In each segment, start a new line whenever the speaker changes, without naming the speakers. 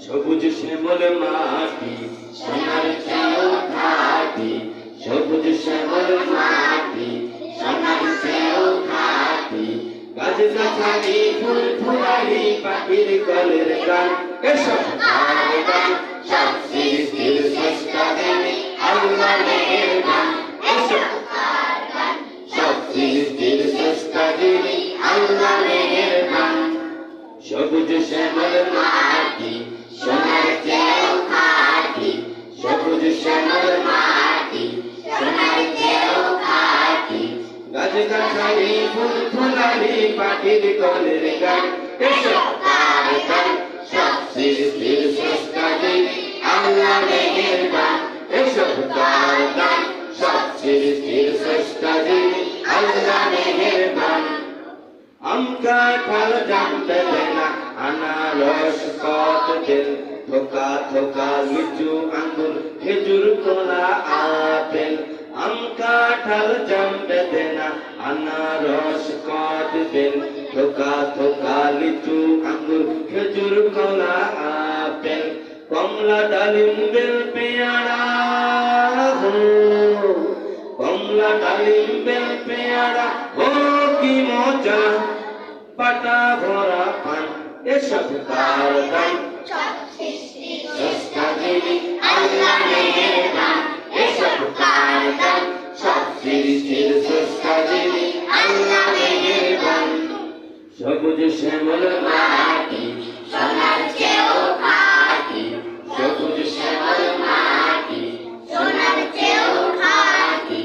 সবুজ শ্যামল মাটি সোনার চেয়েও খাঁটি, সবুজ শ্যামল মাটি সোনার চেয়েও খাঁটি। গাছ গাছালি ফুল ফুলারি পাখির কলের গান, এসব তার গান সব সৃষ্টির স্রষ্টা যিনি আল্লাহ মেহেরবান। এসব তার গান সব সৃষ্টির স্রষ্টা যিনি আল্লাহ মেহেরবান। সবুজ শ্যামল মাটি সোনার চেয়েও খাঁটি, সবুজ শ্যামল মাটি সোনার চেয়েও খাঁটি। গাছ গাছালি ফুল ফুলারি পাখির কলের গান, এসব তার গান সব সৃষ্টির স্রষ্টা যিনি আল্লাহ মেহেরবান। এসব তার গান সব সৃষ্টির স্রষ্টা যিনি আল্লাহ মেহেরবান। আম কাঁঠাল জাম বেদেনা আনারস কদবেল, থোকা থোকা লিচু আঙ্গুর খেজুর কলা আপেল। আম কাঁঠাল জাম বেদেনা আনারস কদবেল, থোকা থোকা লিচু আঙ্গুর খেজুর কলা আপেল। কমলা ডালিম বেল পেয়ারা হো, কমলা ডালিম বেল পেয়ারা ও কি মজা, পাতা ভরা পান। এসব তার গান সব সৃষ্টির স্রষ্টা যিনি আল্লাহ মেহেরবান। এসব তার গান সব সৃষ্টির স্রষ্টা যিনি আল্লাহ মেহেরবান। সবুজ শ্যামল মাটি সোনার চেয়েও খাঁটি, সবুজ শ্যামল মাটি সোনার চেয়েও খাঁটি।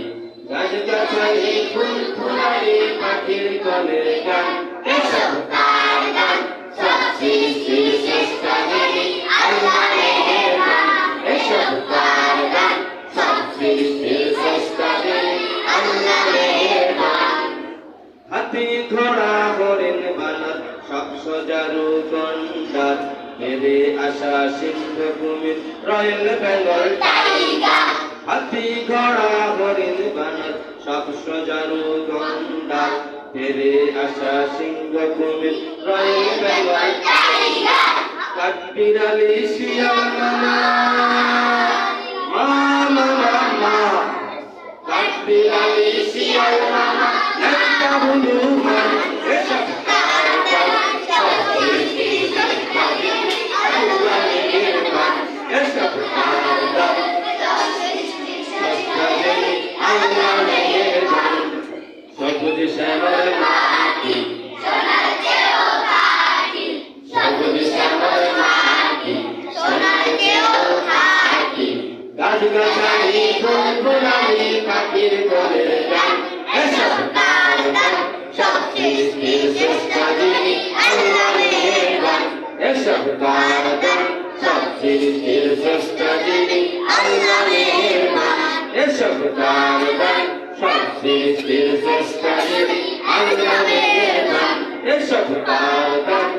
গাছ গাছালি ফুল ফুলারি পাখির কলের গান, এসব তার গান সব সৃষ্টির স্রষ্টা যিনি আল্লাহ মেহেরবান। এসব তার গান সব সৃষ্টির স্রষ্টা যিনি আল্লাহ মেহেরবান। হাতি ঘোড়া হরিণ বানর সব সজারু গন্ডার, মেরে আসা সিংহ কুমির রয়েল বেঙ্গল টাইগার। হাতি ঘোড়া হরিণ বানর সব সজারু গন্ডার, মেরে আসা সিংহ কুমির রয়েল বেঙ্গল টাইগার। কাঠবিড়ালি শিয়াল মামা মামা মামা, কাঠবিড়ালি শিয়াল মামা একটা হনুমান। এসব তার গান সব সৃষ্টির স্রষ্টা যিনি আল্লাহ মেহেরবান। এসব তার গান সব সৃষ্টির স্রষ্টা যিনি আল্লাহ মেহেরবান। সবুজ শ্যামল মাটি সোনার চেয়েও খাঁটি, সবুজ শ্যামল মাটি সোনার চেয়েও খাঁটি। গাছ গাছালি ফুল ফুলারি পাখির কলের গান, এসব তার গান সব সৃষ্টির স্রষ্টা যিনি আল্লাহ মেহেরবান। এসব তার গান সব সৃষ্টির স্রষ্টা যিনি আল্লাহ মেহেরবান। এসব তার গান সব সৃষ্টির স্রষ্টা যিনি আল্লাহ মেহেরবান। এসব তার গান